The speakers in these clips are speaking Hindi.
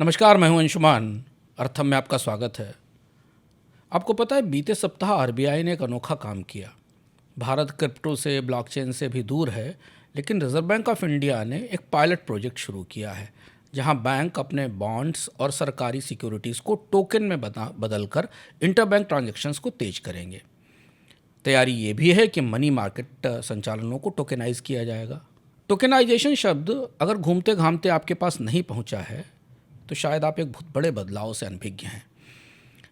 नमस्कार, मैं हूं अंशुमान। अर्थम में आपका स्वागत है। आपको पता है, बीते सप्ताह आरबीआई ने एक अनोखा काम किया। भारत क्रिप्टो से, ब्लॉकचेन से भी दूर है, लेकिन रिजर्व बैंक ऑफ इंडिया ने एक पायलट प्रोजेक्ट शुरू किया है, जहां बैंक अपने बॉन्ड्स और सरकारी सिक्योरिटीज़ को टोकन में बदलकर इंटरबैंक ट्रांजैक्शंस को तेज करेंगे। तैयारी ये भी है कि मनी मार्केट संचालनों को टोकनाइज किया जाएगा। टोकनाइजेशन शब्द अगर घूमते घामते आपके पास नहीं पहुंचा है, तो शायद आप एक बहुत बड़े बदलाव से अनभिज्ञ हैं।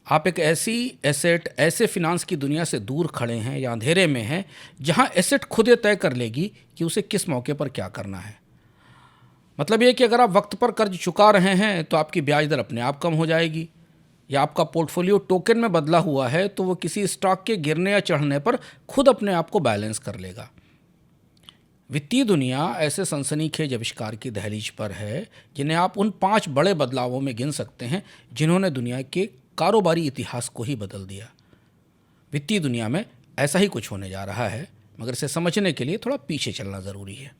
आप एक ऐसी एसेट, ऐसे फिनांस की दुनिया से दूर खड़े हैं या अंधेरे में हैं, जहां एसेट खुद ये तय कर लेगी कि उसे किस मौके पर क्या करना है। मतलब ये कि अगर आप वक्त पर कर्ज चुका रहे हैं तो आपकी ब्याज दर अपने आप कम हो जाएगी, या आपका पोर्टफोलियो टोकन में बदला हुआ है तो वो किसी स्टॉक के गिरने या चढ़ने पर खुद अपने आप को बैलेंस कर लेगा। वित्तीय दुनिया ऐसे सनसनीखेज आविष्कार की दहलीज पर है, जिन्हें आप उन 5 बड़े बदलावों में गिन सकते हैं जिन्होंने दुनिया के कारोबारी इतिहास को ही बदल दिया। वित्तीय दुनिया में ऐसा ही कुछ होने जा रहा है, मगर इसे समझने के लिए थोड़ा पीछे चलना ज़रूरी है।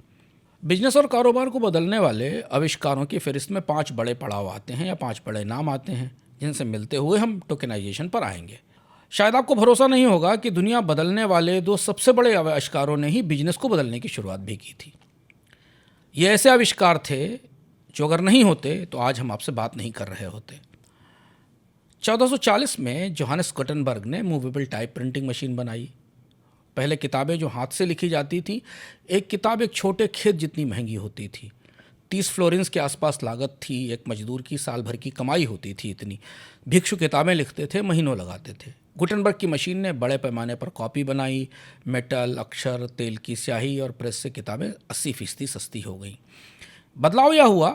बिजनेस और कारोबार को बदलने वाले आविष्कारों की फहरिस्त में 5 बड़े पड़ाव आते हैं या 5 बड़े नाम आते हैं, जिनसे मिलते हुए हम टोकनाइजेशन पर आएंगे। शायद आपको भरोसा नहीं होगा कि दुनिया बदलने वाले 2 सबसे बड़े आविष्कारों ने ही बिजनेस को बदलने की शुरुआत भी की थी। ये ऐसे आविष्कार थे जो अगर नहीं होते तो आज हम आपसे बात नहीं कर रहे होते। 1440 में जोहानस गुटेनबर्ग ने मूवेबल टाइप प्रिंटिंग मशीन बनाई। पहले किताबें जो हाथ से लिखी जाती थी, एक किताब एक छोटे खेत जितनी महंगी होती थी। 30 फ्लोरिन्स के आसपास लागत थी। एक मजदूर की साल भर की कमाई होती थी इतनी। भिक्षु किताबें लिखते थे, महीनों लगाते थे। गुटेनबर्ग की मशीन ने बड़े पैमाने पर कॉपी बनाई। मेटल, अक्षर, तेल की स्याही और प्रेस से किताबें 80% सस्ती हो गईं। बदलाव यह हुआ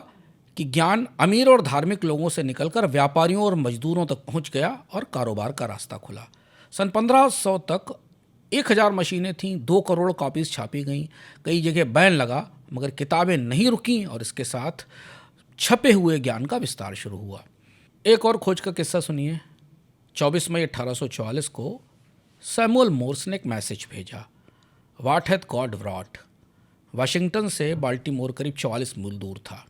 कि ज्ञान अमीर और धार्मिक लोगों से निकलकर व्यापारियों और मजदूरों तक पहुंच गया और कारोबार का रास्ता खुला। सन 1500 तक 1000 मशीनें थीं, 2 करोड़ कॉपीज़ छापी गईं, कई जगह बैन लगा, मगर किताबें नहीं रुकीं और इसके साथ छपे हुए ज्ञान का विस्तार शुरू हुआ। एक और खोज का किस्सा सुनिए। 24 मई 1844 को सैमुअल मोर्स ने एक मैसेज भेजा, व्हाट हैथ गॉड व्रॉट। वाशिंगटन से बाल्टीमोर करीब 44 मील दूर था।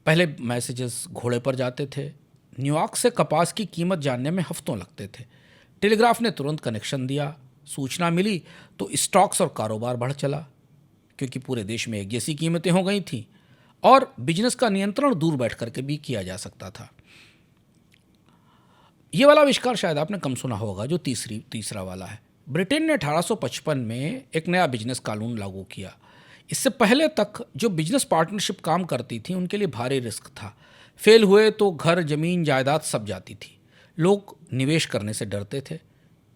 पहले मैसेजेस घोड़े पर जाते थे। न्यूयॉर्क से कपास की कीमत जानने में हफ्तों लगते थे। टेलीग्राफ ने तुरंत कनेक्शन दिया। सूचना मिली तो स्टॉक्स और कारोबार बढ़ चला, क्योंकि पूरे देश में एक जैसी कीमतें हो गई थीं और बिजनेस का नियंत्रण दूर बैठ करके भी किया जा सकता था। ये वाला आविष्कार शायद आपने कम सुना होगा, जो तीसरा वाला है। ब्रिटेन ने 1855 में एक नया बिजनेस कानून लागू किया। इससे पहले तक जो बिजनेस पार्टनरशिप काम करती थी, उनके लिए भारी रिस्क था। फेल हुए तो घर, जमीन, जायदाद सब जाती थी। लोग निवेश करने से डरते थे।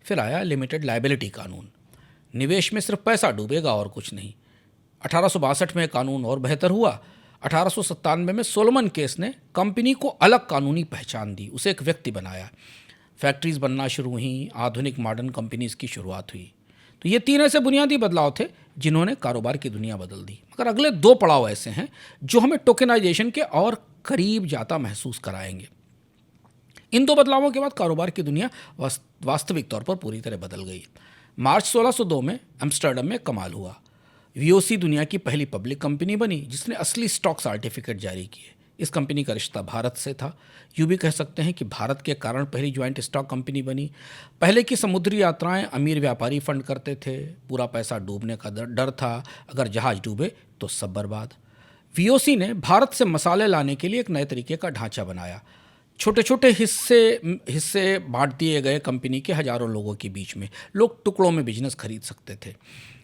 फिर आया लिमिटेड लायबिलिटी कानून। निवेश में सिर्फ पैसा डूबेगा और कुछ नहीं। 1862 में कानून और बेहतर हुआ। 1897 में सोलोमन केस ने कंपनी को अलग कानूनी पहचान दी, उसे एक व्यक्ति बनाया। फैक्ट्रीज बनना शुरू हुई, आधुनिक मॉडर्न कंपनीज की शुरुआत हुई। तो ये 3 ऐसे बुनियादी बदलाव थे जिन्होंने कारोबार की दुनिया बदल दी। मगर अगले 2 पड़ाव ऐसे हैं जो हमें टोकनाइजेशन के और करीब जाता महसूस कराएंगे। इन 2 बदलावों के बाद कारोबार की दुनिया वास्तविक तौर पर पूरी तरह बदल गई। मार्च 1602 में एम्स्टर्डम में कमाल हुआ। वीओसी दुनिया की पहली पब्लिक कंपनी बनी जिसने असली स्टॉक सर्टिफिकेट जारी किए। इस कंपनी का रिश्ता भारत से था। यूँ भी कह सकते हैं कि भारत के कारण पहली ज्वाइंट स्टॉक कंपनी बनी। पहले की समुद्री यात्राएं अमीर व्यापारी फंड करते थे। पूरा पैसा डूबने का डर था। अगर जहाज डूबे तो सब बर्बाद। वीओसी ने भारत से मसाले लाने के लिए एक नए तरीके का ढांचा बनाया। छोटे छोटे हिस्से बांट दिए गए कंपनी के हजारों लोगों के बीच में। लोग टुकड़ों में बिजनेस खरीद सकते थे।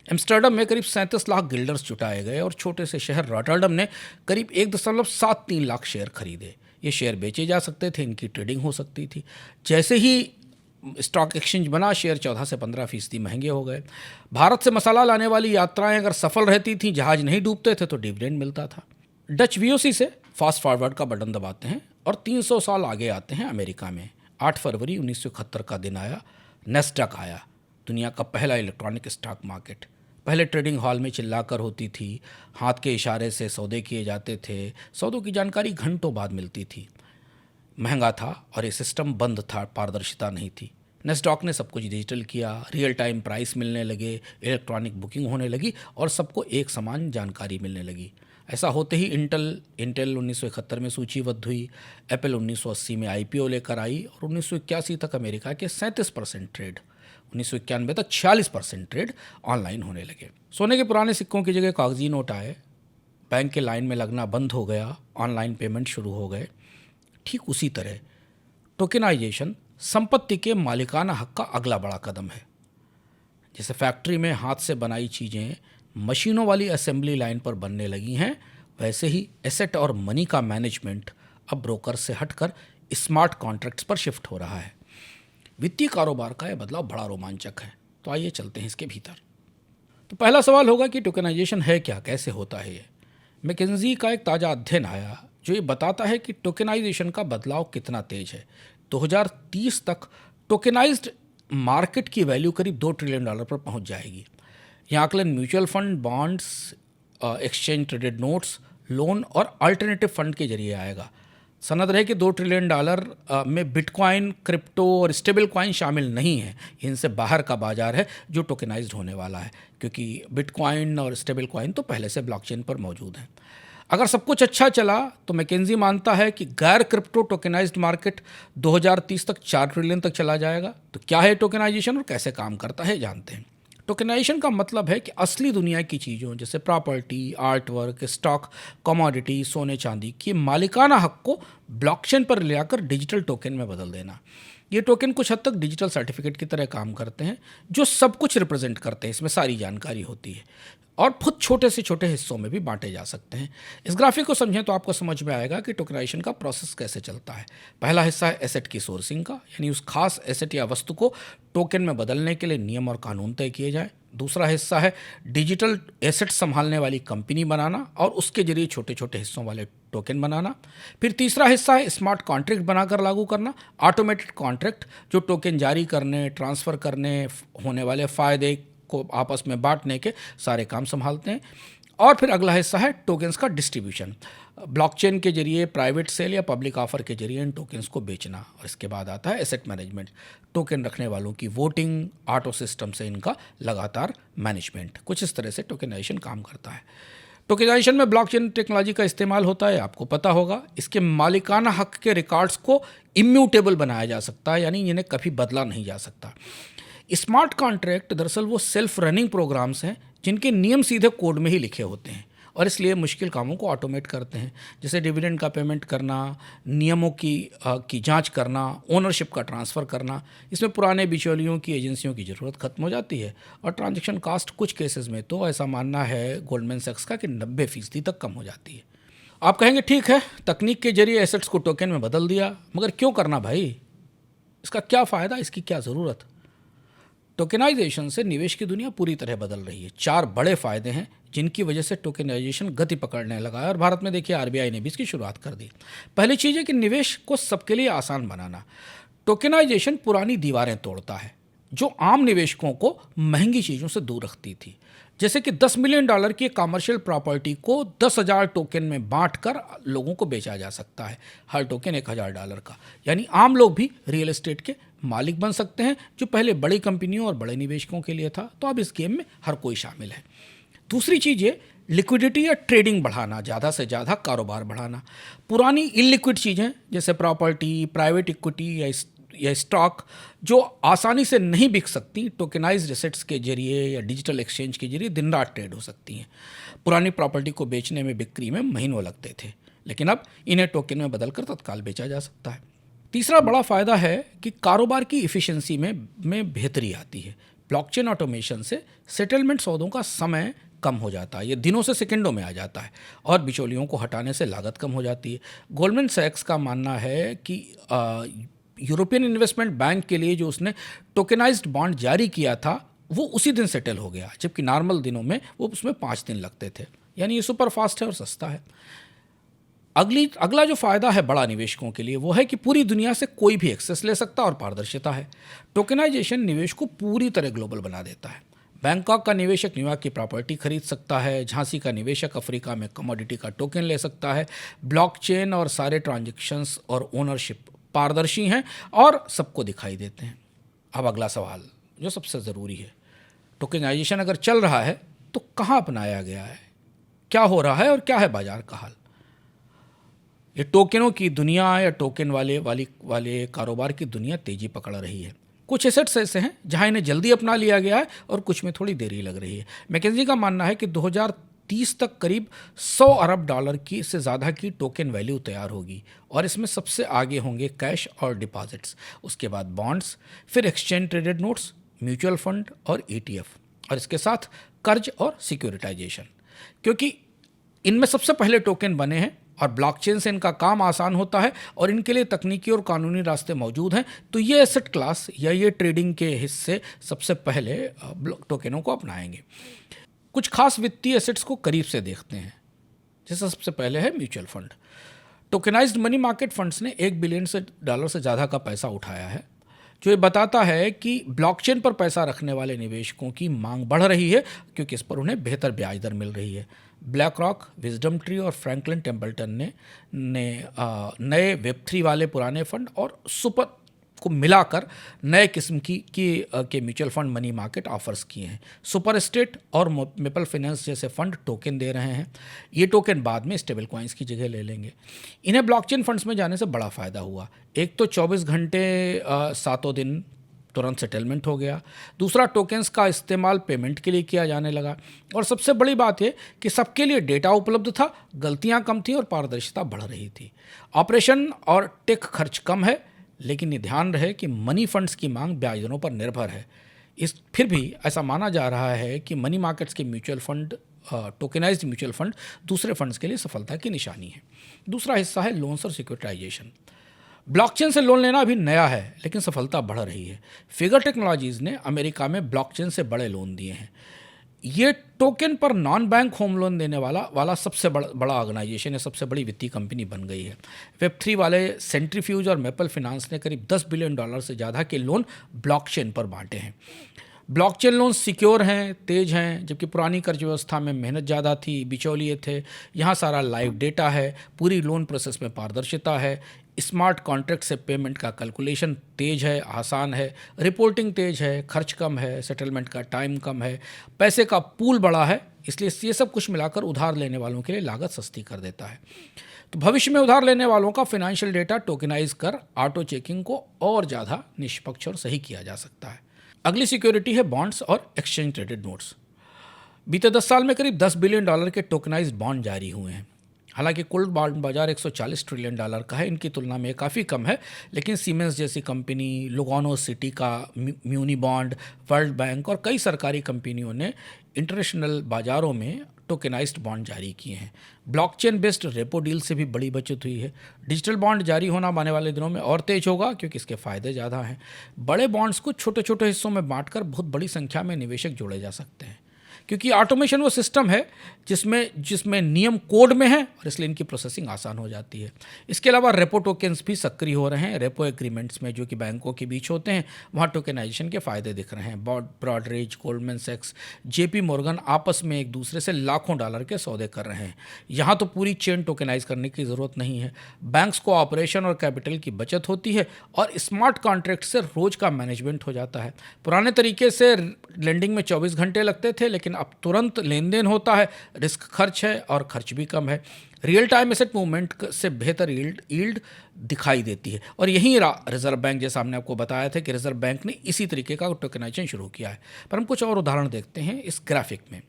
एम्स्टर्डम में करीब 37 लाख गिल्डर्स जुटाए गए और छोटे से शहर रॉटरडम ने करीब 1.73 लाख शेयर खरीदे। ये शेयर बेचे जा सकते थे, इनकी ट्रेडिंग हो सकती थी। जैसे ही स्टॉक एक्सचेंज बना, शेयर 14 से 15% महंगे हो गए। भारत से मसाला लाने वाली यात्राएं अगर सफल रहती थीं, जहाज नहीं डूबते थे, तो डिविडेंड मिलता था। डच वीओसी से फास्ट फॉरवर्ड का बटन दबाते हैं और 300 साल आगे आते हैं अमेरिका में। 8 फरवरी 1971 का दिन आया। नेस्डैक आया, दुनिया का पहला इलेक्ट्रॉनिक स्टॉक मार्केट। पहले ट्रेडिंग हॉल में चिल्लाकर होती थी, हाथ के इशारे से सौदे किए जाते थे। सौदों की जानकारी घंटों बाद मिलती थी। महंगा था और ये सिस्टम बंद था, पारदर्शिता नहीं थी। नेस्डॉक ने सब कुछ डिजिटल किया। रियल टाइम प्राइस मिलने लगे, इलेक्ट्रॉनिक बुकिंग होने लगी और सबको एक समान जानकारी मिलने लगी। ऐसा होते ही इंटेल 1971 में सूचीबद्ध हुई, एप्पल 1980 में आईपीओ लेकर आई और 1981 तक अमेरिका के 37% ट्रेड, 1991 तक 46% ट्रेड ऑनलाइन होने लगे। सोने के पुराने सिक्कों की जगह कागजी नोट आए, बैंक के लाइन में लगना बंद हो गया, ऑनलाइन पेमेंट शुरू हो गए। ठीक उसी तरह टोकेनाइजेशन संपत्ति के मालिकाना हक का अगला बड़ा कदम है। जैसे फैक्ट्री में हाथ से बनाई चीज़ें मशीनों वाली असेंबली लाइन पर बनने लगी हैं, वैसे ही एसेट और मनी का मैनेजमेंट अब ब्रोकर से हटकर स्मार्ट कॉन्ट्रैक्ट्स पर शिफ्ट हो रहा है। वित्तीय कारोबार का यह बदलाव बड़ा रोमांचक है। तो आइए चलते हैं इसके भीतर। तो पहला सवाल होगा कि टोकेनाइजेशन है क्या, कैसे होता है ये। मैकेंजी का एक ताज़ा अध्ययन आया जो ये बताता है कि टोकेनाइजेशन का बदलाव कितना तेज है। 2030 तक टोकेनाइज्ड मार्केट की वैल्यू करीब $2 ट्रिलियन पर पहुंच जाएगी। यह आकलन mutual fund, bonds, exchange traded notes, loan और अल्टरनेटिव फंड के जरिए आएगा। सनद रहे कि $2 ट्रिलियन में बिटकॉइन, क्रिप्टो और स्टेबल कॉइन शामिल नहीं है। इनसे बाहर का बाजार है जो टोकेनाइज्ड होने वाला है, क्योंकि बिटकॉइन और स्टेबल कॉइन तो पहले से ब्लॉकचेन पर मौजूद हैं। अगर सब कुछ अच्छा चला तो मैकेंजी मानता है कि गैर क्रिप्टो टोकेनाइज्ड मार्केट 2030 तक $4 ट्रिलियन तक चला जाएगा। तो क्या है टोकेनाइजेशन और कैसे काम करता है, जानते हैं। टोकेनाइजेशन का मतलब है कि असली दुनिया की चीज़ों जैसे property, art work, stock, commodity, सोने चांदी की मालिकाना हक को ब्लॉकचेन पर ले आकर डिजिटल टोकन में बदल देना। ये टोकन कुछ हद तक डिजिटल सर्टिफिकेट की तरह काम करते हैं जो सब कुछ रिप्रेजेंट करते हैं। इसमें सारी जानकारी होती है और खुद छोटे से छोटे हिस्सों में भी बांटे जा सकते हैं। इस ग्राफिक को समझें तो आपको समझ में आएगा कि टोकनाइजेशन का प्रोसेस कैसे चलता है। पहला हिस्सा है एसेट की सोर्सिंग का, यानी उस खास एसेट या वस्तु को टोकन में बदलने के लिए नियम और कानून तय किए जाएं। दूसरा हिस्सा है डिजिटल एसेट संभालने वाली कंपनी बनाना और उसके जरिए छोटे छोटे हिस्सों वाले टोकन बनाना। फिर तीसरा हिस्सा है स्मार्ट कॉन्ट्रैक्ट बनाकर लागू करना, ऑटोमेटेड कॉन्ट्रैक्ट जो टोकन जारी करने, ट्रांसफ़र करने, होने वाले फ़ायदे को आपस में बांटने के सारे काम संभालते हैं। और फिर अगला हिस्सा है टोकन्स का डिस्ट्रीब्यूशन, ब्लॉकचेन के जरिए प्राइवेट सेल या पब्लिक ऑफर के जरिए इन टोकन्स को बेचना। और इसके बाद आता है एसेट मैनेजमेंट, टोकन रखने वालों की वोटिंग, ऑटो सिस्टम से इनका लगातार मैनेजमेंट। कुछ इस तरह से टोकनाइजेशन काम करता है। टोकनाइजेशन में ब्लॉकचेन टेक्नोलॉजी का इस्तेमाल होता है, आपको पता होगा। इसके मालिकाना हक के रिकॉर्ड्स को इम्यूटेबल बनाया जा सकता है, यानी इन्हें कभी बदला नहीं जा सकता। स्मार्ट कॉन्ट्रैक्ट दरअसल वो सेल्फ रनिंग प्रोग्राम्स हैं जिनके नियम सीधे कोड में ही लिखे होते हैं और इसलिए मुश्किल कामों को ऑटोमेट करते हैं, जैसे डिविडेंड का पेमेंट करना, नियमों की जांच करना, ओनरशिप का ट्रांसफ़र करना। इसमें पुराने बिचौलियों की एजेंसियों की ज़रूरत खत्म हो जाती है और ट्रांजैक्शन कास्ट कुछ केसेस में तो ऐसा मानना है गोल्डमैन सैक्स का कि 90% तक कम हो जाती है। आप कहेंगे ठीक है, तकनीक के जरिए एसेट्स को टोकन में बदल दिया, मगर क्यों करना भाई? इसका क्या फ़ायदा, इसकी क्या ज़रूरत? टोकेनाइजेशन से निवेश की दुनिया पूरी तरह बदल रही है। 4 बड़े फायदे हैं जिनकी वजह से टोकेनाइजेशन गति पकड़ने लगा है और भारत में देखिए आरबीआई ने भी इसकी शुरुआत कर दी। पहली चीज़ है कि निवेश को सबके लिए आसान बनाना। टोकेनाइजेशन पुरानी दीवारें तोड़ता है जो आम निवेशकों को महंगी चीज़ों से दूर रखती थी, जैसे कि $10 मिलियन की कमर्शियल प्रॉपर्टी को 10,000 टोकन में बांटकर लोगों को बेचा जा सकता है, हर टोकन $1,000 का। यानी आम लोग भी रियल एस्टेट के मालिक बन सकते हैं, जो पहले बड़ी कंपनियों और बड़े निवेशकों के लिए था। तो अब इस गेम में हर कोई शामिल है। दूसरी चीज़ ये लिक्विडिटी या ट्रेडिंग बढ़ाना, ज़्यादा से ज़्यादा कारोबार बढ़ाना। पुरानी इलिक्विड चीज़ें जैसे प्रॉपर्टी, प्राइवेट इक्विटी या स्टॉक जो आसानी से नहीं बिक सकती, टोकेनाइज्ड एसेट्स के जरिए या डिजिटल एक्सचेंज के जरिए दिन रात ट्रेड हो सकती हैं। पुरानी प्रॉपर्टी को बेचने में, बिक्री में महीनों लगते थे, लेकिन अब इन्हें टोकन में बदलकर तत्काल बेचा जा सकता है। तीसरा बड़ा फ़ायदा है कि कारोबार की इफ़िशियंसी में बेहतरी आती है। ब्लॉकचेन ऑटोमेशन से सेटलमेंट सौदों का समय कम हो जाता है, ये दिनों से सेकंडों में आ जाता है और बिचौलियों को हटाने से लागत कम हो जाती है। गोल्डमैन सैक्स का मानना है कि यूरोपियन इन्वेस्टमेंट बैंक के लिए जो उसने टोकेनाइज्ड बॉन्ड जारी किया था वो उसी दिन सेटल हो गया, जबकि नॉर्मल दिनों में वो उसमें 5 दिन लगते थे। यानी ये सुपर फास्ट है और सस्ता है। अगला जो फ़ायदा है बड़ा निवेशकों के लिए वो है कि पूरी दुनिया से कोई भी एक्सेस ले सकता और पारदर्शिता है। टोकेनाइजेशन निवेश को पूरी तरह ग्लोबल बना देता है। बैंकॉक का निवेशक न्यूयॉर्क की प्रॉपर्टी खरीद सकता है, झांसी का निवेशक अफ्रीका में कमोडिटी का टोकन ले सकता है। ब्लॉकचेन और सारे ट्रांजैक्शंस और ओनरशिप पारदर्शी हैं और सबको दिखाई देते हैं। अब अगला सवाल जो सबसे ज़रूरी है, टोकेनाइजेशन अगर चल रहा है तो कहाँ अपनाया गया है, क्या हो रहा है और क्या है बाजार का हाल। ये टोकनों की दुनिया या टोकन वाले कारोबार की दुनिया तेजी पकड़ रही है। कुछ एसेट्स ऐसे हैं जहां इन्हें जल्दी अपना लिया गया है और कुछ में थोड़ी देरी लग रही है। मैकेंजी का मानना है कि 2030 तक करीब 100 अरब डॉलर की से ज़्यादा की टोकन वैल्यू तैयार होगी और इसमें सबसे आगे होंगे कैश और डिपॉजिट्स, उसके बाद बॉन्ड्स, फिर exchange traded notes, mutual fund और ETF, और इसके साथ कर्ज और सिक्योरिटाइजेशन, क्योंकि इनमें सबसे पहले टोकन बने हैं और ब्लॉकचेन से इनका काम आसान होता है और इनके लिए तकनीकी और कानूनी रास्ते मौजूद हैं। तो ये एसेट क्लास या ये ट्रेडिंग के हिस्से सबसे पहले टोकनों को अपनाएंगे। कुछ खास वित्तीय एसेट्स को करीब से देखते हैं, जैसे सबसे पहले है mutual fund. Tokenized money market funds ने $1 बिलियन से ज़्यादा का पैसा उठाया है, जो ये बताता है कि ब्लॉकचेन पर पैसा रखने वाले निवेशकों की मांग बढ़ रही है क्योंकि इस पर उन्हें बेहतर ब्याज दर मिल रही है। ब्लैक रॉक, विजडम ट्री और फ्रैंकलिन टेम्पल्टन ने नए वेब3 वाले पुराने फंड और सुपर को मिलाकर नए किस्म के mutual fund money market offers किए हैं। सुपर स्टेट और मेपल फाइनेंस जैसे फंड टोकन दे रहे हैं। ये टोकन बाद में स्टेबल कॉइन्स की जगह ले लेंगे। इन्हें ब्लॉकचेन फंड्स में जाने से बड़ा फ़ायदा हुआ। एक तो 24 घंटे सातों दिन तुरंत सेटलमेंट हो गया। दूसरा, टोकन्स का इस्तेमाल पेमेंट के लिए किया जाने लगा। और सबसे बड़ी बात यह कि सबके लिए डेटा उपलब्ध था, गलतियां कम थी और पारदर्शिता बढ़ रही थी। ऑपरेशन और टेक खर्च कम है, लेकिन ये ध्यान रहे कि मनी फंड्स की मांग ब्याज दरों पर निर्भर है। फिर भी ऐसा माना जा रहा है कि मनी मार्केट्स के mutual fund, tokenized mutual fund दूसरे फंड्स के लिए सफलता की निशानी है। दूसरा हिस्सा है लोन्स और सिक्योरिटाइजेशन। ब्लॉकचेन से लोन लेना अभी नया है, लेकिन सफलता बढ़ रही है। फिगर टेक्नोलॉजीज़ ने अमेरिका में ब्लॉकचेन से बड़े लोन दिए हैं। ये टोकन पर नॉन बैंक होम लोन देने वाला सबसे बड़ा ऑर्गेनाइजेशन है, सबसे बड़ी वित्तीय कंपनी बन गई है। वेब3 वाले सेंट्रीफ्यूज और मेपल फाइनेंस ने करीब $10 बिलियन से ज़्यादा के लोन ब्लॉकचेन पर बांटे हैं। ब्लॉकचेन लोन सिक्योर हैं, तेज हैं, जबकि पुरानी कर्ज व्यवस्था में मेहनत ज़्यादा थी, बिचौलिए थे। यहाँ सारा लाइव डेटा है, पूरी लोन प्रोसेस में पारदर्शिता है, स्मार्ट कॉन्ट्रैक्ट से पेमेंट का कैलकुलेशन तेज है, आसान है, रिपोर्टिंग तेज है, खर्च कम है, सेटलमेंट का टाइम कम है, पैसे का पूल बड़ा है। इसलिए ये सब कुछ मिलाकर उधार लेने वालों के लिए लागत सस्ती कर देता है। तो भविष्य में उधार लेने वालों का फाइनेंशियल डेटा टोकनाइज कर ऑटो चेकिंग को और ज़्यादा निष्पक्ष और सही किया जा सकता है। अगली सिक्योरिटी है बॉन्ड्स और एक्सचेंज ट्रेडेड नोट्स। बीते 10 साल में करीब $10 बिलियन के टोकनाइज्ड बॉन्ड जारी हुए हैं। हालांकि कुल बॉन्ड बाजार $140 ट्रिलियन का है, इनकी तुलना में काफ़ी कम है, लेकिन सीमेंस जैसी कंपनी, लुगानो सिटी का म्यूनी बॉन्ड, वर्ल्ड बैंक और कई सरकारी कंपनियों ने इंटरनेशनल बाज़ारों में टोकनाइज्ड बॉन्ड जारी किए हैं। ब्लॉकचेन बेस्ड रेपो डील से भी बड़ी बचत हुई है। डिजिटल बॉन्ड जारी होना आने वाले दिनों में और तेज होगा क्योंकि इसके फ़ायदे ज़्यादा हैं। बड़े बॉन्ड्स को छोटे छोटे हिस्सों में बांटकर बहुत बड़ी संख्या में निवेशक जोड़े जा सकते हैं, क्योंकि ऑटोमेशन वो सिस्टम है जिसमें नियम कोड में है और इसलिए इनकी प्रोसेसिंग आसान हो जाती है। इसके अलावा रेपो टोकन्स भी सक्रिय हो रहे हैं। रेपो एग्रीमेंट्स में जो कि बैंकों के बीच होते हैं, वहाँ टोकनाइजेशन के फ़ायदे दिख रहे हैं। ब्रॉडरेज, गोल्डमैन सैक्स, JP मॉर्गन आपस में एक दूसरे से लाखों डॉलर के सौदे कर रहे हैं। यहाँ तो पूरी चेन टोकनाइज करने की ज़रूरत नहीं है। बैंक्स को ऑपरेशन और कैपिटल की बचत होती है और स्मार्ट कॉन्ट्रैक्ट से रोज का मैनेजमेंट हो जाता है। पुराने तरीके से लेंडिंग में 24 घंटे लगते थे, लेकिन अब तुरंत लेन देन होता है, रिस्क खर्च है और खर्च भी कम है। रियल टाइम एसेट मूवमेंट से बेहतर यील्ड दिखाई देती है। और यही रिजर्व बैंक, जैसा हमने आपको बताया था कि रिजर्व बैंक ने इसी तरीके का टोकनाइजेशन शुरू किया है। पर हम कुछ और उदाहरण देखते हैं इस ग्राफिक में।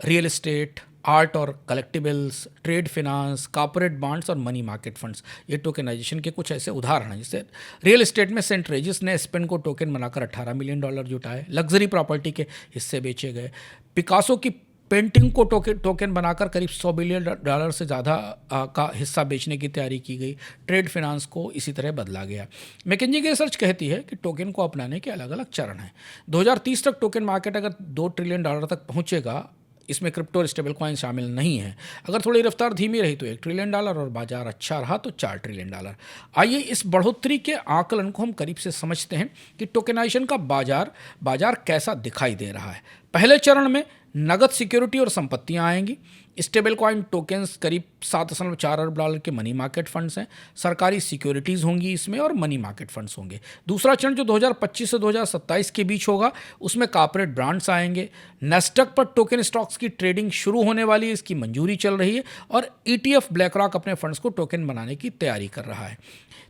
रियल एस्टेट, आर्ट और collectibles, trade finance, corporate bonds और मनी मार्केट फंड्स, ये टोकनाइजेशन के कुछ ऐसे उदाहरण हैं। जैसे रियल एस्टेट में सेंट रेजिस ने स्पेन को टोकन बनाकर $18 मिलियन जुटाए। लग्जरी प्रॉपर्टी के हिस्से बेचे गए। पिकासो की पेंटिंग को टोकन बनाकर करीब $100 बिलियन से ज़्यादा का हिस्सा बेचने की तैयारी की गई। ट्रेड फिनांस को इसी तरह बदला गया। मैकेंजी की रिसर्च कहती है कि टोकन को अपनाने के अलग अलग चरण हैं। 2030 तक टोकन मार्केट अगर $2 ट्रिलियन तक पहुँचेगा, इसमें क्रिप्टो और स्टेबल कॉइन शामिल नहीं है। अगर थोड़ी रफ्तार धीमी रही तो $1 ट्रिलियन और बाजार अच्छा रहा तो $4 ट्रिलियन। आइए इस बढ़ोतरी के आकलन को हम करीब से समझते हैं कि टोकनाइजेशन का बाजार कैसा दिखाई दे रहा है। पहले चरण में नगद सिक्योरिटी और संपत्तियां आएंगी। स्टेबल कॉइन टोकन्स करीब 7.4 अरब डॉलर के मनी मार्केट फंड्स हैं। सरकारी सिक्योरिटीज़ होंगी इसमें और मनी मार्केट फंड्स होंगे। दूसरा चरण जो 2025 से 2027 के बीच होगा उसमें कॉर्पोरेट ब्रांड्स आएंगे। नेस्डक पर टोकन स्टॉक्स की ट्रेडिंग शुरू होने वाली है, इसकी मंजूरी चल रही है और ETF ब्लैक रॉक अपने फंड्स को टोकन बनाने की तैयारी कर रहा है।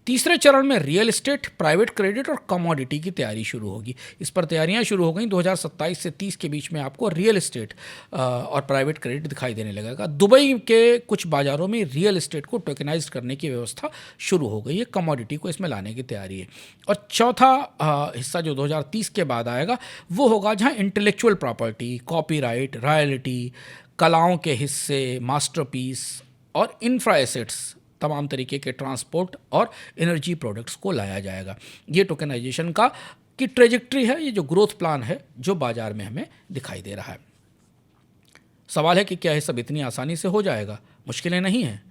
तीसरे चरण में रियल एस्टेट, प्राइवेट क्रेडिट और कमोडिटी की तैयारी शुरू होगी। इस पर तैयारियां शुरू हो गई। 2027 से 30 के बीच में आपको रियल एस्टेट और प्राइवेट क्रेडिट दिखाई देने लगेगा। दुबई के कुछ बाज़ारों में रियल एस्टेट को टोकनाइज करने की व्यवस्था शुरू हो गई है। कमोडिटी को इसमें लाने की तैयारी है। और चौथा हिस्सा जो 2030 के बाद आएगा वो होगा जहां इंटेलेक्चुअल प्रॉपर्टी, कॉपीराइट, रॉयल्टी, कलाओं के हिस्से, मास्टरपीस और इंफ्रा एसेट्स, तमाम तरीके के ट्रांसपोर्ट और एनर्जी प्रोडक्ट्स को लाया जाएगा। ये टोकनाइजेशन की ट्रेजेक्ट्री है, ये जो ग्रोथ प्लान है जो बाजार में हमें दिखाई दे रहा है। सवाल है कि क्या ये सब इतनी आसानी से हो जाएगा? मुश्किलें नहीं हैं,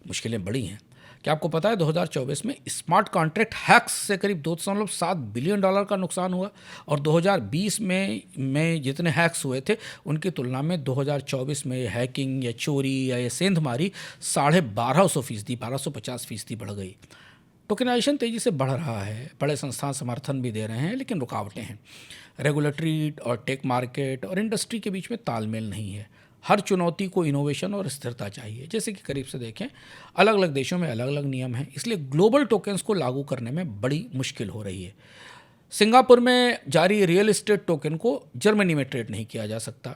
मुश्किलें बड़ी हैं। क्या आपको पता है 2024 में स्मार्ट कॉन्ट्रैक्ट हैक्स से करीब 2.7 बिलियन डॉलर का नुकसान हुआ और 2020 में जितने हैक्स हुए थे उनकी तुलना में 2024 में हैकिंग या चोरी या ये सेंधमारी 1250%, 1250% बढ़ गई। टोकनाइजेशन तेज़ी से बढ़ रहा है, बड़े संस्थान समर्थन भी दे रहे हैं, लेकिन रुकावटें हैं। रेगुलेटरी और टेक मार्केट और इंडस्ट्री के बीच में तालमेल नहीं है। हर चुनौती को इनोवेशन और स्थिरता चाहिए। जैसे कि करीब से देखें, अलग अलग देशों में अलग अलग नियम हैं, इसलिए ग्लोबल टोकन्स को लागू करने में बड़ी मुश्किल हो रही है। सिंगापुर में जारी रियल एस्टेट टोकन को जर्मनी में ट्रेड नहीं किया जा सकता।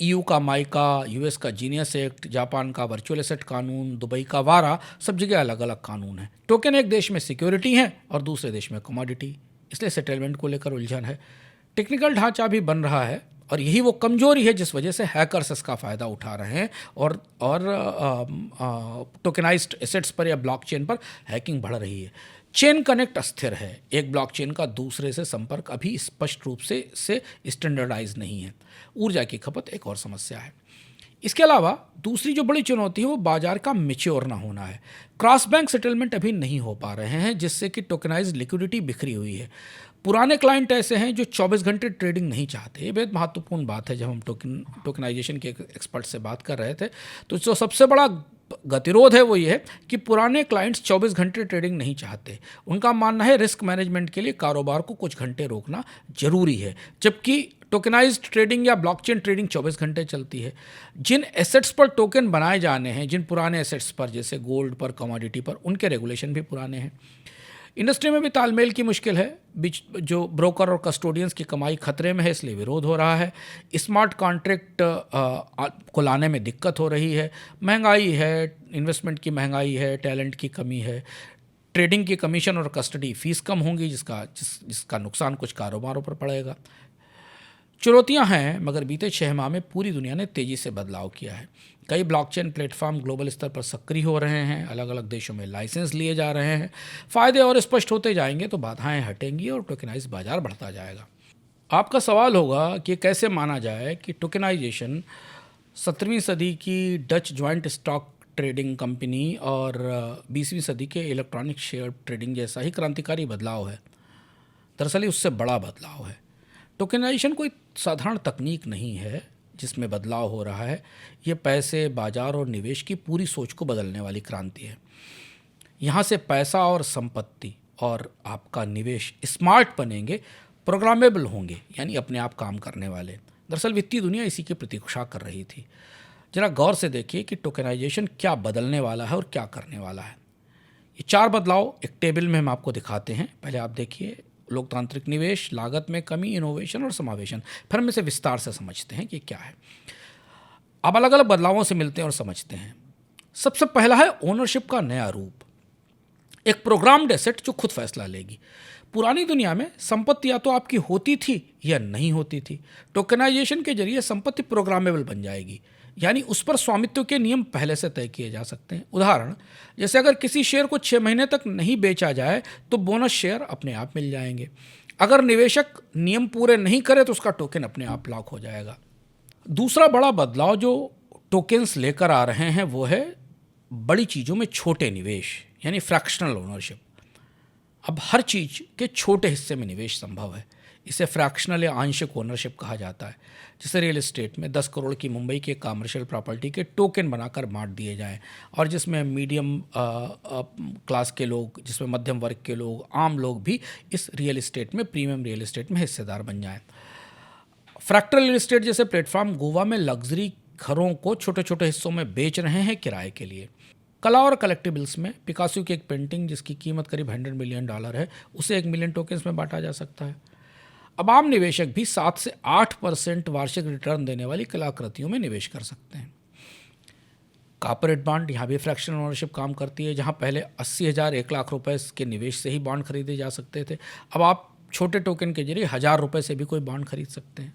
EU का माइका, US का जीनियस एक्ट, जापान का वर्चुअल एसेट कानून, दुबई का वारा, सब जगह अलग अलग कानून हैं। टोकन एक देश में सिक्योरिटी है और दूसरे देश में कमोडिटी, इसलिए सेटलमेंट को लेकर उलझन है। टेक्निकल ढांचा भी बन रहा है और यही वो कमजोरी है जिस वजह से हैकर्स इसका फ़ायदा उठा रहे हैं और टोकनाइज्ड एसेट्स पर या ब्लॉकचेन पर हैकिंग बढ़ रही है। चेन कनेक्ट अस्थिर है, एक ब्लॉकचेन का दूसरे से संपर्क अभी स्पष्ट रूप से स्टैंडर्डाइज नहीं है। ऊर्जा की खपत एक और समस्या है। इसके अलावा दूसरी जो बड़ी चुनौती है वो बाजार का मैच्योर ना होना है। क्रॉस बैंक सेटलमेंट अभी नहीं हो पा रहे हैं, जिससे कि टोकनाइज्ड लिक्विडिटी बिखरी हुई है। पुराने क्लाइंट ऐसे हैं जो 24 घंटे ट्रेडिंग नहीं चाहते। ये बहुत महत्वपूर्ण बात है। जब हम टोकनाइजेशन के एक्सपर्ट से बात कर रहे थे तो जो सबसे बड़ा गतिरोध है वो ये है कि पुराने क्लाइंट्स 24 घंटे ट्रेडिंग नहीं चाहते। उनका मानना है रिस्क मैनेजमेंट के लिए कारोबार को कुछ घंटे रोकना जरूरी है, जबकि टोकनाइज्ड ट्रेडिंग या ब्लॉकचेन ट्रेडिंग 24 घंटे चलती है। जिन एसेट्स पर टोकन बनाए जाने हैं, जिन पुराने एसेट्स पर जैसे गोल्ड पर, कमोडिटी पर, उनके रेगुलेशन भी पुराने हैं। इंडस्ट्री में भी तालमेल की मुश्किल है। बीच जो ब्रोकर और कस्टोडियंस की कमाई खतरे में है, इसलिए विरोध हो रहा है। स्मार्ट कॉन्ट्रैक्ट को लाने में दिक्कत हो रही है। महंगाई है, इन्वेस्टमेंट की महंगाई है, टैलेंट की कमी है, ट्रेडिंग की कमीशन और कस्टडी फीस कम होंगी, जिसका नुकसान कुछ कारोबारों पर पड़ेगा। चुनौतियां हैं, मगर बीते 6 माह में पूरी दुनिया ने तेज़ी से बदलाव किया है। कई ब्लॉकचेन प्लेटफॉर्म ग्लोबल स्तर पर सक्रिय हो रहे हैं, अलग अलग देशों में लाइसेंस लिए जा रहे हैं। फ़ायदे और स्पष्ट होते जाएंगे तो बाधाएं हटेंगी और टोकनाइज बाजार बढ़ता जाएगा। आपका सवाल होगा कि कैसे माना जाए कि टोकनाइजेशन 17वीं सदी की Dutch joint stock trading company और 20वीं सदी के इलेक्ट्रॉनिक शेयर ट्रेडिंग जैसा ही क्रांतिकारी बदलाव है। दरअसल उससे बड़ा बदलाव है। टोकनाइजेशन कोई साधारण तकनीक नहीं है जिसमें बदलाव हो रहा है। ये पैसे, बाजार और निवेश की पूरी सोच को बदलने वाली क्रांति है। यहाँ से पैसा और संपत्ति और आपका निवेश स्मार्ट बनेंगे, प्रोग्रामेबल होंगे, यानी अपने आप काम करने वाले। दरअसल वित्तीय दुनिया इसी की प्रतीक्षा कर रही थी। जरा गौर से देखिए कि टोकनाइजेशन क्या बदलने वाला है और क्या करने वाला है। ये 4 बदलाव एक टेबल में हम आपको दिखाते हैं। पहले आप देखिए, लोकतांत्रिक निवेश, लागत में कमी, इनोवेशन और समावेशन। फिर हम इसे विस्तार से समझते हैं कि क्या है। अब अलग अलग बदलावों से मिलते हैं और समझते हैं। सबसे पहला है ओनरशिप का नया रूप, एक प्रोग्राम्ड एसेट जो खुद फैसला लेगी। पुरानी दुनिया में संपत्ति या तो आपकी होती थी या नहीं होती थी। टोकनाइजेशन के जरिए संपत्ति प्रोग्रामेबल बन जाएगी, यानी उस पर स्वामित्व के नियम पहले से तय किए जा सकते हैं। उदाहरण, जैसे अगर किसी शेयर को 6 महीने तक नहीं बेचा जाए तो बोनस शेयर अपने आप मिल जाएंगे। अगर निवेशक नियम पूरे नहीं करे तो उसका टोकन अपने आप लॉक हो जाएगा। दूसरा बड़ा बदलाव जो टोकन्स लेकर आ रहे हैं वो है बड़ी चीज़ों में छोटे निवेश, यानी फ्रैक्शनल ओनरशिप। अब हर चीज़ के छोटे हिस्से में निवेश संभव है। इसे फ्रैक्शनल या आंशिक ओनरशिप कहा जाता है। जिसे रियल एस्टेट में 10 करोड़ की मुंबई के कमर्शियल प्रॉपर्टी के टोकन बनाकर बांट दिए जाएं और जिसमें मीडियम क्लास के लोग, जिसमें मध्यम वर्ग के लोग, आम लोग भी इस रियल एस्टेट में, प्रीमियम रियल एस्टेट में हिस्सेदार बन जाएं। फ्रैक्टल रियल एस्टेट जैसे प्लेटफॉर्म गोवा में लग्जरी घरों को छोटे छोटे हिस्सों में बेच रहे हैं किराए के लिए। कला और कलेक्टिबल्स में पिकासो की एक पेंटिंग जिसकी कीमत करीब $100 मिलियन है, उसे 1 मिलियन टोकन्स में बांटा जा सकता है। अब आम निवेशक भी 7 से 8% वार्षिक रिटर्न देने वाली कलाकृतियों में निवेश कर सकते हैं। कॉर्पोरेट बॉन्ड, यहाँ भी फ्रैक्शनल ओनरशिप काम करती है, जहाँ पहले 80,000 1 लाख रुपए के निवेश से ही बॉन्ड खरीदे जा सकते थे। अब आप छोटे टोकन के जरिए 1,000 रुपये से भी कोई बॉन्ड खरीद सकते हैं।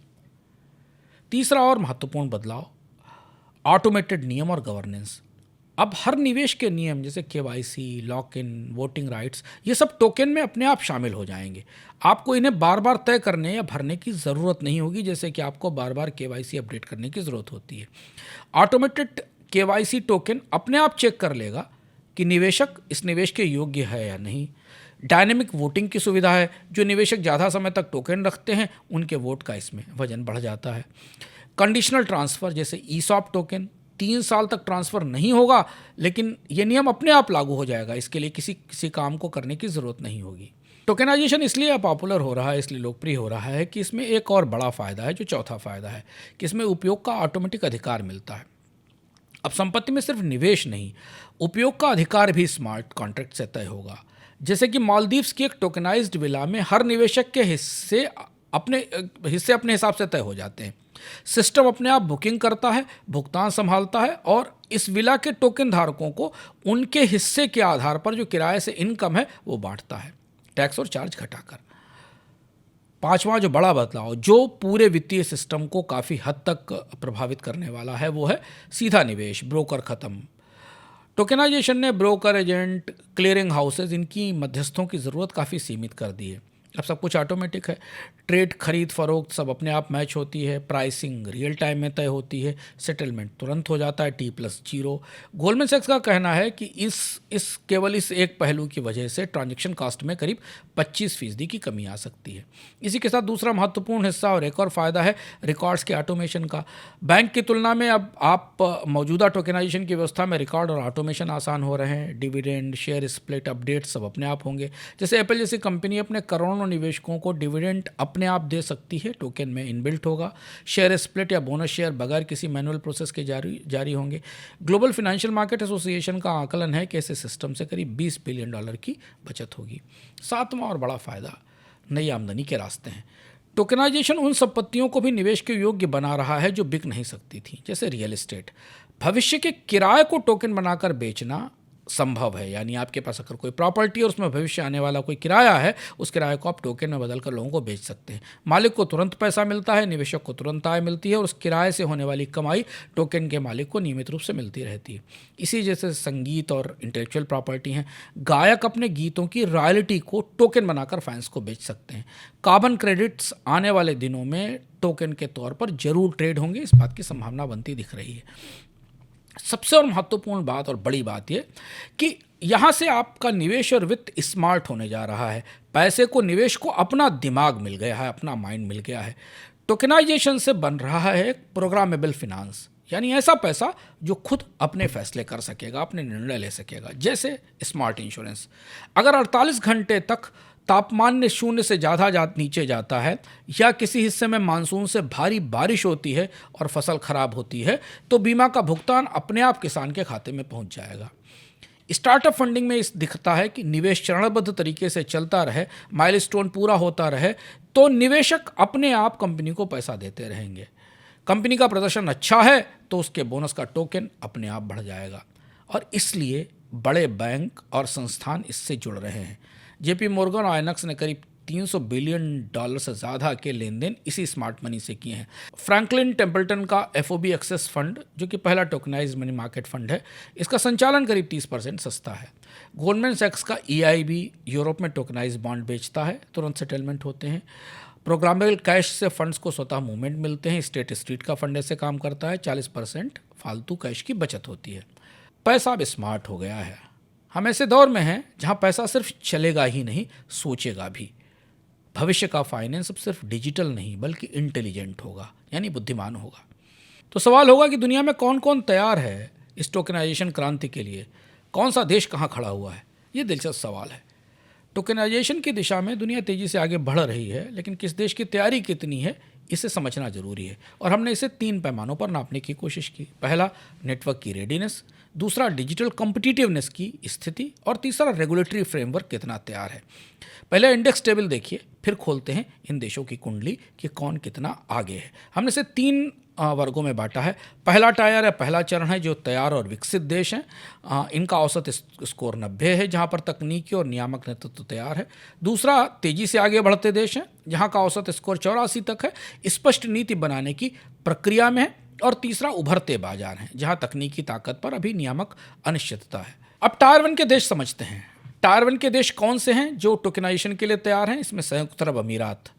तीसरा और महत्वपूर्ण बदलाव, ऑटोमेटेड नियम और गवर्नेंस। अब हर निवेश के नियम जैसे KYC, lock in, voting rights, ये सब टोकन में अपने आप शामिल हो जाएंगे। आपको इन्हें बार बार तय करने या भरने की ज़रूरत नहीं होगी, जैसे कि आपको बार बार KYC अपडेट करने की ज़रूरत होती है। ऑटोमेटेड KYC टोकन अपने आप चेक कर लेगा कि निवेशक इस निवेश के योग्य है या नहीं। डायनेमिक वोटिंग की सुविधा है, जो निवेशक ज़्यादा समय तक टोकन रखते हैं उनके वोट का इसमें वजन बढ़ जाता है। कंडीशनल ट्रांसफ़र जैसे ESOP टोकन 3 साल तक ट्रांसफ़र नहीं होगा, लेकिन ये नियम अपने आप लागू हो जाएगा। इसके लिए किसी काम को करने की ज़रूरत नहीं होगी। टोकनाइजेशन इसलिए पॉपुलर हो रहा है, इसलिए लोकप्रिय हो रहा है कि इसमें एक और बड़ा फ़ायदा है, जो चौथा फ़ायदा है कि इसमें उपयोग का ऑटोमेटिक अधिकार मिलता है। अब संपत्ति में सिर्फ निवेश नहीं, उपयोग का अधिकार भी स्मार्ट कॉन्ट्रैक्ट से तय होगा। जैसे कि मालदीव्स की एक टोकनाइज्ड विला में हर निवेशक के हिस्से अपने हिसाब से तय हो जाते हैं। सिस्टम अपने आप बुकिंग करता है, भुगतान संभालता है और इस विला के टोकन धारकों को उनके हिस्से के आधार पर जो किराए से इनकम है वो बांटता है, टैक्स और चार्ज घटाकर। पांचवा जो बड़ा बदलाव जो पूरे वित्तीय सिस्टम को काफ़ी हद तक प्रभावित करने वाला है वो है सीधा निवेश, ब्रोकर खत्म। टोकनाइजेशन ने ब्रोकर, एजेंट, क्लियरिंग हाउसेज, इनकी मध्यस्थों की ज़रूरत काफ़ी सीमित कर दी है। अब सब कुछ ऑटोमेटिक है। ट्रेड, खरीद फरोख्त सब अपने आप मैच होती है, प्राइसिंग रियल टाइम में तय होती है, सेटलमेंट तुरंत हो जाता है, T+0। गोल्डमैन सैक्स का कहना है कि केवल इस एक पहलू की वजह से ट्रांजैक्शन कॉस्ट में करीब 25% की कमी आ सकती है। इसी के साथ दूसरा महत्वपूर्ण हिस्सा और एक और फ़ायदा है रिकॉर्ड्स के ऑटोमेशन का। बैंक की तुलना में अब आप मौजूदा टोकनाइजेशन की व्यवस्था में रिकॉर्ड और ऑटोमेशन आसान हो रहे हैं। डिविडेंड, शेयर स्प्लिट अपडेट सब अपने आप होंगे। जैसे एप्पल जैसी कंपनी अपने करोड़ों निवेशकों को डिविडेंड अपने आप दे सकती है, टोकन में इनबिल्ट होगा। शेयर स्प्लिट या बोनस शेयर बगैर किसी मैनुअल प्रोसेस के जारी होंगे। ग्लोबल फाइनेंशियल मार्केट एसोसिएशन का आकलन है कि ऐसे सिस्टम से करीब $20 बिलियन की बचत होगी। सातवां और बड़ा फायदा, नई आमदनी के रास्ते हैं। टोकनाइजेशन उन संपत्तियों को भी निवेश के योग्य बना रहा है जो बिक नहीं सकती थी, जैसे रियल एस्टेट। भविष्य के किराए को टोकन बनाकर बेचना संभव है, यानी आपके पास अगर कोई प्रॉपर्टी और उसमें भविष्य आने वाला कोई किराया है, उस किराए को आप टोकन में बदलकर लोगों को बेच सकते हैं। मालिक को तुरंत पैसा मिलता है, निवेशक को तुरंत आय मिलती है और उस किराए से होने वाली कमाई टोकन के मालिक को नियमित रूप से मिलती रहती है। इसी जैसे संगीत और इंटेलेक्चुअल प्रॉपर्टी हैं। गायक अपने गीतों की रॉयल्टी को टोकन बनाकर फैंस को बेच सकते हैं। कार्बन क्रेडिट्स आने वाले दिनों में टोकन के तौर पर जरूर ट्रेड होंगे, इस बात की संभावना बनती दिख रही है। सबसे और महत्वपूर्ण बात और बड़ी बात यह कि यहाँ से आपका निवेश और वित्त स्मार्ट होने जा रहा है। पैसे को, निवेश को अपना दिमाग मिल गया है, अपना माइंड मिल गया है। टोकनाइजेशन से बन रहा है एक प्रोग्रामेबल फिनांस, यानी ऐसा पैसा जो खुद अपने फैसले कर सकेगा, अपने निर्णय ले सकेगा। जैसे स्मार्ट इंश्योरेंस, अगर 48 घंटे तक तापमान ने 0 से ज़्यादा नीचे जाता है या किसी हिस्से में मानसून से भारी बारिश होती है और फसल खराब होती है, तो बीमा का भुगतान अपने आप किसान के खाते में पहुंच जाएगा। स्टार्टअप फंडिंग में इस दिखता है कि निवेश चरणबद्ध तरीके से चलता रहे, माइलस्टोन पूरा होता रहे, तो निवेशक अपने आप कंपनी को पैसा देते रहेंगे। कंपनी का प्रदर्शन अच्छा है तो उसके बोनस का टोकन अपने आप बढ़ जाएगा और इसलिए बड़े बैंक और संस्थान इससे जुड़ रहे हैं। JP Morgan और आइनॉक्स ने करीब $300 बिलियन से ज़्यादा के लेन देन इसी स्मार्ट मनी से किए हैं। फ्रैंकलिन टेम्पल्टन का FOB एक्सेस फंड, जो कि पहला टोकनाइज मनी मार्केट फंड है, इसका संचालन करीब 30% सस्ता है। गोल्डमैन सैक्स का EIB यूरोप में टोकनाइज बॉन्ड बेचता है, तुरंत सेटलमेंट होते हैं। प्रोग्रामेबल कैश से फंड्स को स्वतः मूवमेंट मिलते हैं। स्टेट स्ट्रीट का फंड ऐसे काम करता है, 40% फालतू कैश की बचत होती है। पैसा अब स्मार्ट हो गया है। हम ऐसे दौर में हैं जहां पैसा सिर्फ चलेगा ही नहीं, सोचेगा भी। भविष्य का फाइनेंस अब सिर्फ डिजिटल नहीं बल्कि इंटेलिजेंट होगा, यानी बुद्धिमान होगा। तो सवाल होगा कि दुनिया में कौन कौन तैयार है इस टोकनाइजेशन क्रांति के लिए, कौन सा देश कहाँ खड़ा हुआ है। ये दिलचस्प सवाल है। टोकनाइजेशन की दिशा में दुनिया तेज़ी से आगे बढ़ रही है, लेकिन किस देश की तैयारी कितनी है इसे समझना जरूरी है। और हमने इसे 3 पैमानों पर नापने की कोशिश की। पहला, नेटवर्क की रेडीनेस, दूसरा डिजिटल कॉम्पिटिटिवनेस की स्थिति, और तीसरा रेगुलेटरी फ्रेमवर्क कितना तैयार है। पहले इंडेक्स टेबल देखिए, फिर खोलते हैं इन देशों की कुंडली कि कौन कितना आगे है। हमने इसे 3 वर्गों में बांटा है। पहला टायर है, पहला चरण है जो तैयार और विकसित देश हैं। इनका औसत स्कोर 90 है, जहां पर तकनीकी और नियामक नेतृत्व तैयार है। दूसरा, तेजी से आगे बढ़ते देश हैं, जहां का औसत स्कोर 84 तक है, स्पष्ट नीति बनाने की प्रक्रिया में है। और तीसरा, उभरते बाजार हैं, जहां तकनीकी ताकत पर अभी नियामक अनिश्चितता है। अब टायर 1 के देश समझते हैं। टायर 1 के देश कौन से हैं जो टोकनाइजेशन के लिए तैयार हैं? इसमें संयुक्त अरब अमीरात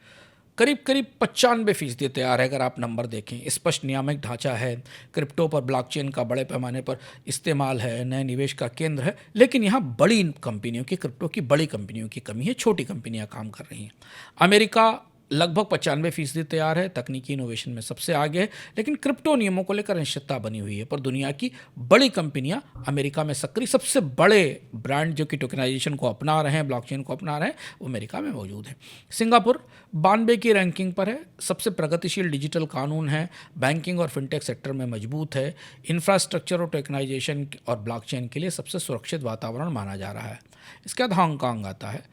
करीब 95% तैयार है। अगर आप नंबर देखें, स्पष्ट नियामक ढांचा है, क्रिप्टो पर ब्लॉकचेन का बड़े पैमाने पर इस्तेमाल है, नए निवेश का केंद्र है, लेकिन यहाँ बड़ी कंपनियों की, क्रिप्टो की बड़ी कंपनियों की कमी है, छोटी कंपनियाँ काम कर रही हैं। अमेरिका लगभग 95% तैयार है, तकनीकी इनोवेशन में सबसे आगे है, लेकिन क्रिप्टो नियमों को लेकर अनिश्चितता बनी हुई है। पर दुनिया की बड़ी कंपनियां अमेरिका में सक्रिय, सबसे बड़े ब्रांड जो कि टोकनाइजेशन को अपना रहे हैं, ब्लॉकचेन को अपना रहे हैं, वो अमेरिका में मौजूद है। सिंगापुर 92 की रैंकिंग पर है, सबसे प्रगतिशील डिजिटल कानून है, बैंकिंग और फिनटेक सेक्टर में मजबूत है, इंफ्रास्ट्रक्चर और टोकनाइजेशन और ब्लॉकचेन के लिए सबसे सुरक्षित वातावरण माना जा रहा है। इसके बाद हांगकांग आता है।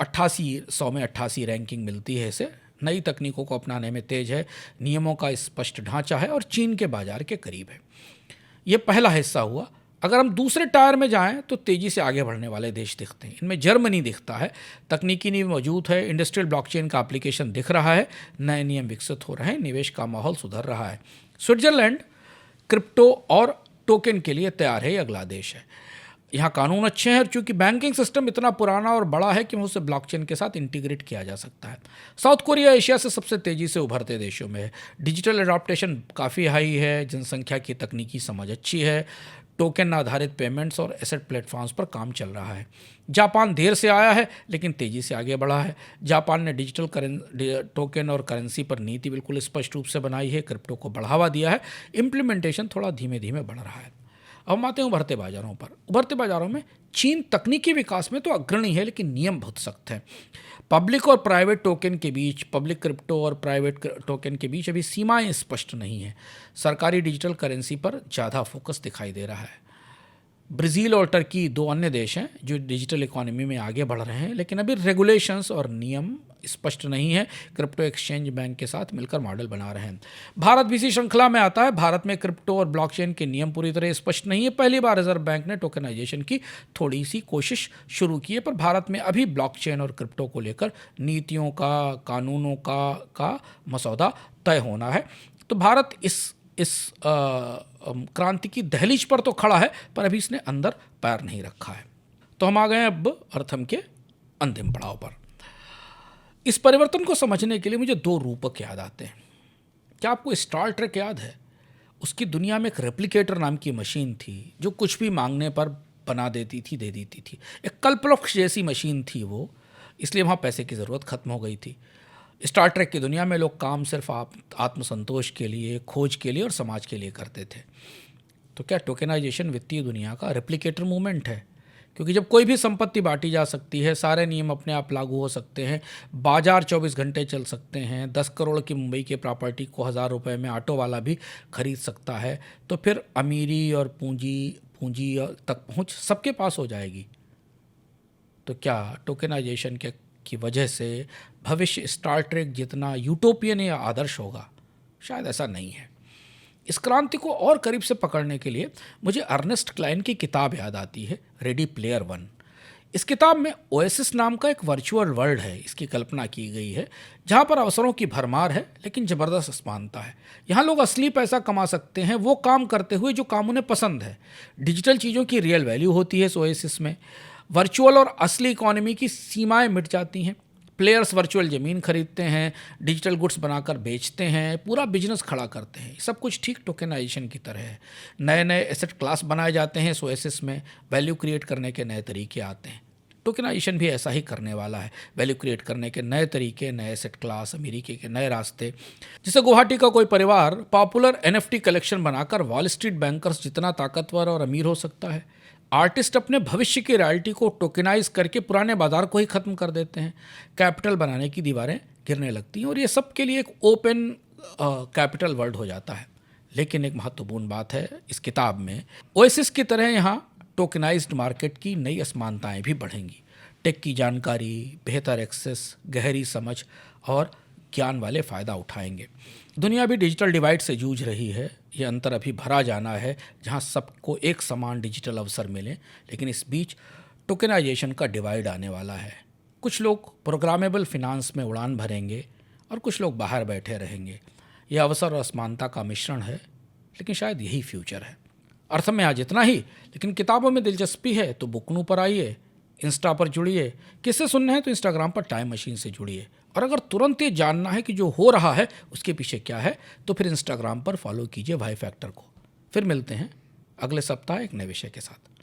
88 में 88 रैंकिंग मिलती है इसे। नई तकनीकों को अपनाने में तेज है, नियमों का स्पष्ट ढांचा है और चीन के बाजार के करीब है। ये पहला हिस्सा हुआ। अगर हम दूसरे टायर में जाएं तो तेज़ी से आगे बढ़ने वाले देश दिखते हैं। इनमें जर्मनी दिखता है, तकनीकी नींव मौजूद है, इंडस्ट्रियल ब्लॉकचेन का एप्लीकेशन दिख रहा है, नए नियम विकसित हो रहे हैं, निवेश का माहौल सुधर रहा है। स्विट्जरलैंड क्रिप्टो और टोकन के लिए तैयार है, ये अगला देश है। यहाँ कानून अच्छे हैं और चूंकि बैंकिंग सिस्टम इतना पुराना और बड़ा है कि उसे ब्लॉकचेन के साथ इंटीग्रेट किया जा सकता है। साउथ कोरिया एशिया से सबसे तेज़ी से उभरते देशों में है। डिजिटल एडॉप्टेशन काफ़ी हाई है, जनसंख्या की तकनीकी समझ अच्छी है, टोकन आधारित पेमेंट्स और एसेट प्लेटफॉर्म्स पर काम चल रहा है। जापान देर से आया है लेकिन तेज़ी से आगे बढ़ा है। जापान ने डिजिटल टोकन और करेंसी पर नीति बिल्कुल स्पष्ट रूप से बनाई है, क्रिप्टो को बढ़ावा दिया है, इम्प्लीमेंटेशन थोड़ा धीमे धीमे बढ़ रहा है। अब हम आते हैं उभरते बाजारों पर। उभरते बाजारों में चीन तकनीकी विकास में तो अग्रणी है, लेकिन नियम बहुत सख्त हैं। पब्लिक और प्राइवेट टोकन के बीच, पब्लिक क्रिप्टो और प्राइवेट टोकन के बीच अभी सीमाएं स्पष्ट नहीं हैं। सरकारी डिजिटल करेंसी पर ज़्यादा फोकस दिखाई दे रहा है। ब्राज़ील और टर्की 2 अन्य देश हैं जो डिजिटल इकोनॉमी में आगे बढ़ रहे हैं, लेकिन अभी रेगुलेशंस और नियम स्पष्ट नहीं है। क्रिप्टो एक्सचेंज बैंक के साथ मिलकर मॉडल बना रहे हैं। भारत भी इसी श्रृंखला में आता है। भारत में क्रिप्टो और ब्लॉकचेन के नियम पूरी तरह स्पष्ट नहीं है। पहली बार रिजर्व बैंक ने टोकनाइजेशन की थोड़ी सी कोशिश शुरू की है, पर भारत में अभी ब्लॉकचेन और क्रिप्टो को लेकर नीतियों का, कानूनों का मसौदा तय होना है। तो भारत इस क्रांति की दहलीज पर तो खड़ा है, पर अभी इसने अंदर पैर नहीं रखा है। तो हम आ गए अब अर्थम के अंतिम पड़ाव पर। इस परिवर्तन को समझने के लिए मुझे 2 रूपक याद आते हैं। क्या आपको स्टार ट्रेक याद है? उसकी दुनिया में एक रेप्लिकेटर नाम की मशीन थी जो कुछ भी मांगने पर बना देती थी, दे देती थी। एक कल्पवृक्ष जैसी मशीन थी वो, इसलिए वहाँ पैसे की ज़रूरत खत्म हो गई थी। स्टार ट्रेक की दुनिया में लोग काम सिर्फ आत्मसंतोष के लिए, खोज के लिए और समाज के लिए करते थे। तो क्या टोकनाइजेशन वित्तीय दुनिया का रेप्लिकेटर मूवमेंट है? क्योंकि जब कोई भी संपत्ति बांटी जा सकती है, सारे नियम अपने आप लागू हो सकते हैं, बाजार 24 घंटे चल सकते हैं, 10 करोड़ की मुंबई की प्रॉपर्टी को 1000 रुपये में ऑटो वाला भी खरीद सकता है, तो फिर अमीरी और पूंजी तक पहुंच सबके पास हो जाएगी। तो क्या टोकनाइजेशन की वजह से भविष्य स्टार ट्रेक जितना यूटोपियन या आदर्श होगा? शायद ऐसा नहीं है। इस क्रांति को और करीब से पकड़ने के लिए मुझे अर्नेस्ट क्लाइन की किताब याद आती है, रेडी प्लेयर वन। इस किताब में ओएसिस नाम का एक वर्चुअल वर्ल्ड है, इसकी कल्पना की गई है, जहाँ पर अवसरों की भरमार है लेकिन ज़बरदस्त असमानता है। यहाँ लोग असली पैसा कमा सकते हैं वो काम करते हुए जो काम उन्हें पसंद है। डिजिटल चीज़ों की रियल वैल्यू होती है इस ओएसिस में। वर्चुअल और असली इकॉनमी की सीमाएं मिट जाती हैं। प्लेयर्स वर्चुअल ज़मीन खरीदते हैं, डिजिटल गुड्स बनाकर बेचते हैं, पूरा बिजनेस खड़ा करते हैं। सब कुछ ठीक टोकनाइजेशन की तरह है। नए नए एसेट क्लास बनाए जाते हैं इस ओएसिस में, वैल्यू क्रिएट करने के नए तरीके आते हैं। टोकनाइजेशन भी ऐसा ही करने वाला है। वैल्यू क्रिएट करने के नए तरीके, नए एसेट क्लास, अमेरिका के नए रास्ते। जैसे गुवाहाटी का कोई परिवार पॉपुलर NFT कलेक्शन बनाकर वॉल स्ट्रीट बैंकर्स जितना ताकतवर और अमीर हो सकता है। आर्टिस्ट अपने भविष्य की रॉयल्टी को टोकनाइज करके पुराने बाजार को ही ख़त्म कर देते हैं। कैपिटल बनाने की दीवारें गिरने लगती हैं और ये सबके लिए एक ओपन कैपिटल वर्ल्ड हो जाता है। लेकिन एक महत्वपूर्ण बात है इस किताब में, ओएसिस की तरह यहाँ टोकनाइज्ड मार्केट की नई असमानताएं भी बढ़ेंगी। टेक की जानकारी, बेहतर एक्सेस, गहरी समझ और ज्ञान वाले फ़ायदा उठाएंगे। दुनिया भी डिजिटल डिवाइड से जूझ रही है। ये अंतर अभी भरा जाना है जहाँ सबको एक समान डिजिटल अवसर मिले, लेकिन इस बीच टोकनाइजेशन का डिवाइड आने वाला है। कुछ लोग प्रोग्रामेबल फिनांस में उड़ान भरेंगे और कुछ लोग बाहर बैठे रहेंगे। यह अवसर और असमानता का मिश्रण है, लेकिन शायद यही फ्यूचर है। अर्थ में आज इतना ही, लेकिन किताबों में दिलचस्पी है तो बुकनू पर आइए, इंस्टा पर जुड़िए, किससे सुनना है तो इंस्टाग्राम पर टाइम मशीन से जुड़िए। और अगर तुरंत ये जानना है कि जो हो रहा है उसके पीछे क्या है, तो फिर इंस्टाग्राम पर फॉलो कीजिए वाई फैक्टर को। फिर मिलते हैं अगले सप्ताह एक नए विषय के साथ।